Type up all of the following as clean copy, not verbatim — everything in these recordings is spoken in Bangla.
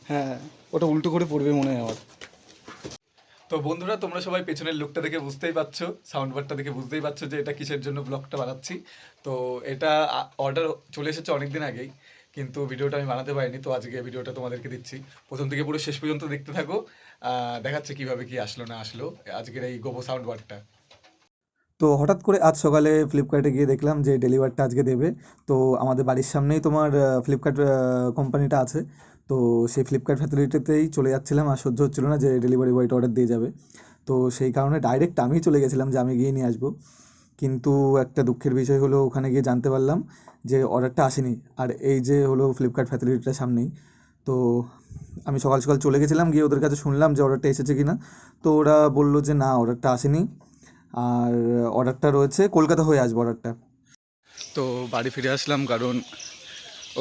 হ্যাঁ, ওটা উল্টো করে পড়বে মনে হয় আমার। তো বন্ধুরা, তোমরা সবাই পেছনের লুকটা দেখে বুঝতেই পারছো, সাউন্ড বারটা দেখে বুঝতেই পারছো যে এটা কিসের জন্য ব্লগটা বানাচ্ছি। তো এটা অর্ডার চলে এসেছে অনেক দিন আগেই, কিন্তু ভিডিওটা আমি বানাতে পারিনি। তো আজকে ভিডিওটা তোমাদেরকে দিচ্ছি, প্রথম থেকে পুরো শেষ পর্যন্ত দেখতে থাকো। দেখাচ্ছে কিভাবে কি আসলো না আসলো আজকের এই গোবো সাউন্ড বারটা। তো হঠাৎ করে আজ সকালে ফ্লিপকার্টে গিয়ে দেখলাম যে ডেলিভারিটা আজকে দেবে। তো আমাদের বাড়ির সামনেই তোমার ফ্লিপকার্ট কোম্পানিটা আছে। তো সেই ফ্লিপকার্ট ফ্যাসিলিটিতেই চলে যাচ্ছিলাম, আর সহ্য হচ্ছিল না যে ডেলিভারি বয়টা অর্ডার দিয়ে যাবে। তো সেই কারণে ডাইরেক্ট আমি চলে গেছিলাম যে আমি গিয়ে নিয়ে আসবো। কিন্তু একটা দুঃখের বিষয় হলো, ওখানে গিয়ে জানতে পারলাম যে অর্ডারটা আসেনি। আর এই যে হলো ফ্লিপকার্ট ফ্যাসিলিটিটার সামনেই। তো আমি সকাল সকাল চলে গেছিলাম, গিয়ে ওদের কাছে শুনলাম যে অর্ডারটা এসেছে কি না। তো ওরা বললো যে না, অর্ডারটা আসেনি, আর অর্ডারটা রয়েছে কলকাতা হয়ে আসবে অর্ডারটা। তো বাড়ি ফিরে আসলাম, কারণ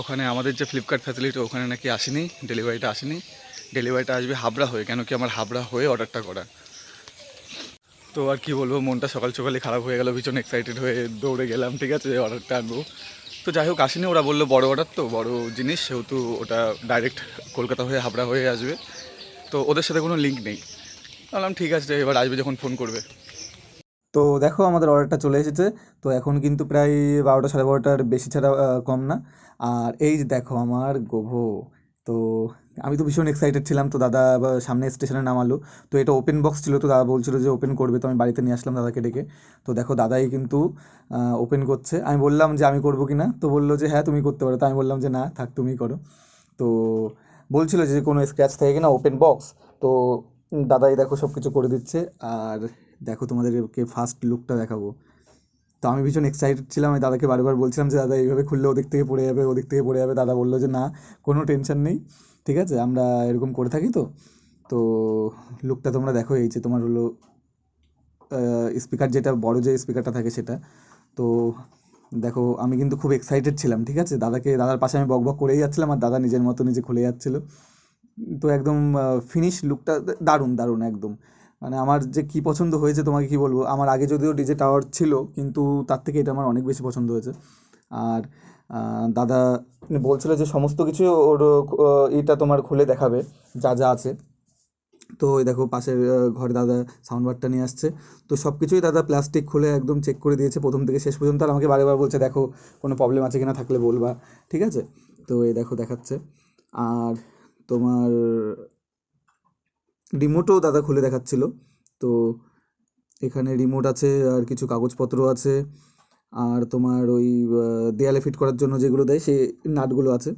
ওখানে আমাদের যে ফ্লিপকার্ট ফ্যাসিলিটি ওখানে নাকি আসেনি, ডেলিভারিটা আসেনি। ডেলিভারিটা আসবে হাবড়া হয়ে, কেন কি আমার হাবড়া হয়ে অর্ডারটা করা। তো আর কি বলবো, মনটা সকাল সকালে খারাপ হয়ে গেল, ভীষণ এক্সাইটেড হয়ে দৌড়ে গেলাম, ঠিক আছে, অর্ডারটা আনবো। তো যাই হোক আসেনি, ওরা বললো বড় অর্ডার তো বড় জিনিস, সেহেতু ওটা ডাইরেক্ট কলকাতা হয়ে হাবড়া হয়ে আসবে। তো ওদের সাথে কোনো লিঙ্ক নেই। বললাম ঠিক আছে, এবার আসবে যখন ফোন করবে। তো দেখো আমাদের অর্ডারটা চলে এসেছে। তো এখন কিন্তু প্রায় 12টা 12:30টার বেশি ছাড়া কম না। আর এই যে দেখো আমার গোভো। তো আমি তো ভীষণ এক্সাইটেড ছিলাম। তো দাদা সামনে স্টেশনে নামালো। তো এটা ওপেন বক্স ছিল, তো দাদা বলছিল যে ওপেন করবে। তো আমি বাড়িতে নিয়ে আসলাম দাদাকে ডেকে। তো দেখো দাদাই কিন্তু ওপেন করছে। আমি বললাম যে আমি করবো কি না, তো বললো যে হ্যাঁ তুমি করতে পারো। তো আমি বললাম যে না থাক, তুমিই করো। তো বলছিল যে কোনো স্ক্র্যাচ থাকে কিনা ওপেন বক্স। তো দাদাই দেখো সব কিছু করে দিচ্ছে। আর দেখো তোমাদেরকে ফার্স্ট লুকটা দেখাবো। তো আমি ভীষণ এক্সাইটেড ছিলাম, আমি দাদাকে বারবার বলছিলাম যে দাদা এইভাবে খুললে ওদিক থেকে পড়ে যাবে, ওদিক থেকে পড়ে যাবে। দাদা বললো যে না, কোনো টেনশন নেই, ঠিক আছে, আমরা এরকম করে থাকি। তো তো লুকটা তোমরা দেখো। এই যে তোমার হলো স্পিকার, যেটা বড় যে স্পিকারটা থাকে সেটা। তো দেখো আমি কিন্তু খুব এক্সাইটেড ছিলাম, ঠিক আছে, দাদার পাশে আমি বক বক করেই যাচ্ছিলাম, আর দাদা নিজের মতো নিজে খুলে যাচ্ছিলো। তো একদম ফিনিশ লুকটা দারুণ দারুণ একদম। মানে আমার যে কী পছন্দ হয়েছে তোমাকে কী বলবো। আমার আগে যদিও ডিজে টাওয়ার ছিল, কিন্তু তার থেকে এটা আমার অনেক বেশি পছন্দ হয়েছে। আর দাদা বলছিল যে সমস্ত কিছু ওর এটা তোমার খুলে দেখাবে, যা যা আছে। তো ওই দেখো পাশের ঘরে দাদা সাউন্ড বারটা নিয়ে আসছে। তো সব কিছুই দাদা প্লাস্টিক খুলে একদম চেক করে দিয়েছে প্রথম থেকে শেষ পর্যন্ত। আর আমাকে বারে বার বলছে দেখো কোনো প্রবলেম আছে কিনা, থাকলে বলবা, ঠিক আছে। তো এই দেখো দেখাচ্ছে। আর তোমার রিমোটও দাদা খুলে দেখাচ্ছিল। তো এখানে রিমোট আছে, আর কিছু কাগজপত্র আছে। আর তোমার ওই দেয়ালে ফিট করার জন্য যেগুলো দেয় সেই নাটগুলো আছে।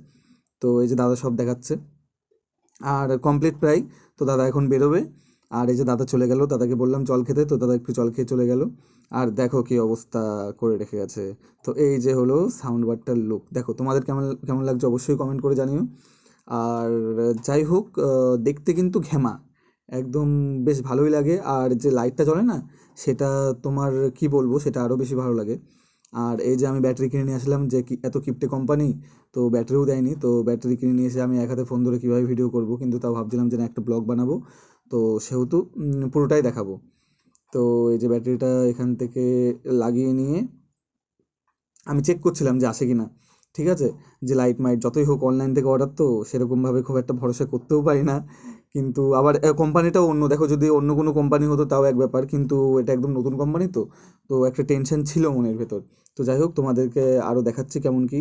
তো এই যে দাদা সব দেখাচ্ছে। আর কমপ্লিট প্রায়। তো দাদা এখন বেরোবে। আর এই যে দাদা চলে গেল, দাদাকে বললাম জল খেতে, তো দাদা একটু জল খেয়ে চলে গেল। আর দেখো কি অবস্থা করে রেখে গেছে। তো এই যে হলো সাউন্ড বারটার লুক। দেখো তোমাদের কেমন কেমন লাগছে অবশ্যই কমেন্ট করে জানিও। আর যাই হোক, দেখতে কিন্তু ঘেমা একদম, বেশ ভালোই লাগে। আর যে লাইটটা জ্বলে না, সেটা তোমার কি বলবো, সেটা আরও বেশি ভালো লাগে। আর এই যে আমি ব্যাটারি কিনে নিয়ে আসলাম, যে কি এত কিপটে কোম্পানি, তো ব্যাটারিও দেয়নি। তো ব্যাটারি কিনে নিয়ে এসে আমি এক হাতে ফোন ধরে কীভাবে ভিডিও করব, কিন্তু তাও ভাবছিলাম যে না, একটা ব্লগ বানাবো, তো সেহেতু পুরোটাই দেখাবো। তো এই যে ব্যাটারিটা এখান থেকে লাগিয়ে নিয়ে আমি চেক করছিলাম যে আসে কি না, ঠিক আছে। যে লাইট মাইট যতই হোক অনলাইন থেকে অর্ডার, তো সেরকমভাবে খুব একটা ভরসা করতেও পারি না। কিন্তু আবার কোম্পানিটাও অন্য, দেখো যদি অন্য কোনো কোম্পানি হতো তাও এক ব্যাপার, কিন্তু এটা একদম নতুন কোম্পানি। তো তো একটা টেনশন ছিল মনের ভেতর। তো যাই হোক তোমাদেরকে আরও দেখাচ্ছি কেমন কি।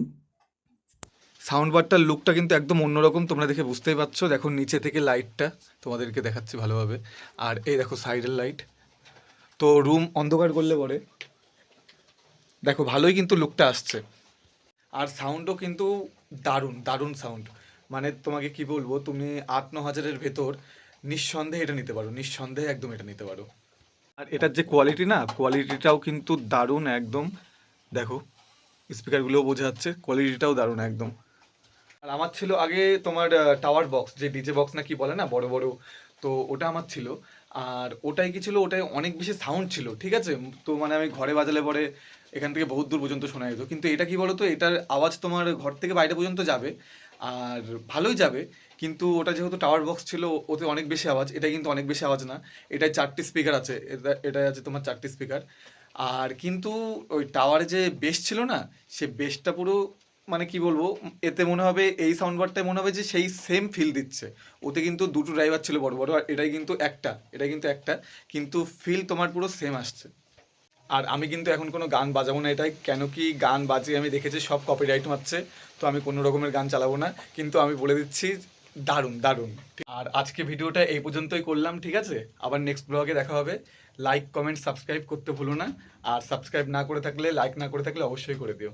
সাউন্ড বারটার লুকটা কিন্তু একদম অন্যরকম, তোমরা দেখে বুঝতেই পারছো। দেখো নিচে থেকে লাইটটা তোমাদেরকে দেখাচ্ছি ভালোভাবে। আর এই দেখো সাইডের লাইট। তো রুম অন্ধকার করলে পরে দেখো ভালোই কিন্তু লুকটা আসছে। আর সাউন্ডও কিন্তু দারুণ দারুণ সাউন্ড। মানে তোমাকে কি বলবো, তুমি 8-9 হাজারের ভেতর নিঃসন্দেহে এটা নিতে পারো, নিঃসন্দেহে একদম এটা নিতে পারো। আর এটার যে কোয়ালিটি না, কোয়ালিটিটাও কিন্তু দারুণ একদম। দেখো স্পিকারগুলোও বোঝা যাচ্ছে, কোয়ালিটিটাও দারুণ একদম। আর আমার ছিল আগে তোমার টাওয়ার বক্স, যে ডিজে বক্স না কি বলে না, বড় বড়। তো ওটা আমার ছিল। আর ওটাই কি ছিল, ওটাই অনেক বেশি সাউন্ড ছিল, ঠিক আছে। তো মানে আমি ঘরে বাজালে পরে এখান থেকে বহুত দূর পর্যন্ত শোনা যেত। কিন্তু এটা কি বলো তো, এটার আওয়াজ তোমার ঘর থেকে বাইরে পর্যন্ত যাবে, আর ভালোই যাবে। কিন্তু ওটা যেহেতু টাওয়ার বক্স ছিল, ওতে অনেক বেশি আওয়াজ। এটা কিন্তু অনেক বেশি আওয়াজ না। এটায় 4টি স্পিকার আছে, এটাই আছে তোমার 4টি স্পিকার। আর কিন্তু ওই টাওয়ারে যে বেস ছিল না, সে বেসটা পুরো মানে কি বলবো, এতে মনে হবে এই সাউন্ড বারটায় মনে হবে যে সেই সেম ফিল দিচ্ছে। ওতে কিন্তু দুটো ড্রাইভার ছিল বড় বড়, আর এটা কিন্তু একটা কিন্তু ফিল তোমার পুরো সেম আসছে। আর আমি কিন্তু এখন কোনো গান বাজাবো না এটাই, কেন কি গান বাজিয়ে আমি দেখেছি সব কপিরাইট মারছে, তো আমি কোনো রকমের গান চালাবো না। কিন্তু আমি বলে দিচ্ছি দারুণ দারুণ। আর আজকে ভিডিওটা এই পর্যন্তই করলাম, ঠিক আছে? আবার নেক্সট ব্লগে দেখা হবে। লাইক কমেন্ট সাবস্ক্রাইব করতে ভুলো না, আর সাবস্ক্রাইব না করে থাকলে, লাইক না করে থাকলে অবশ্যই করে দিও।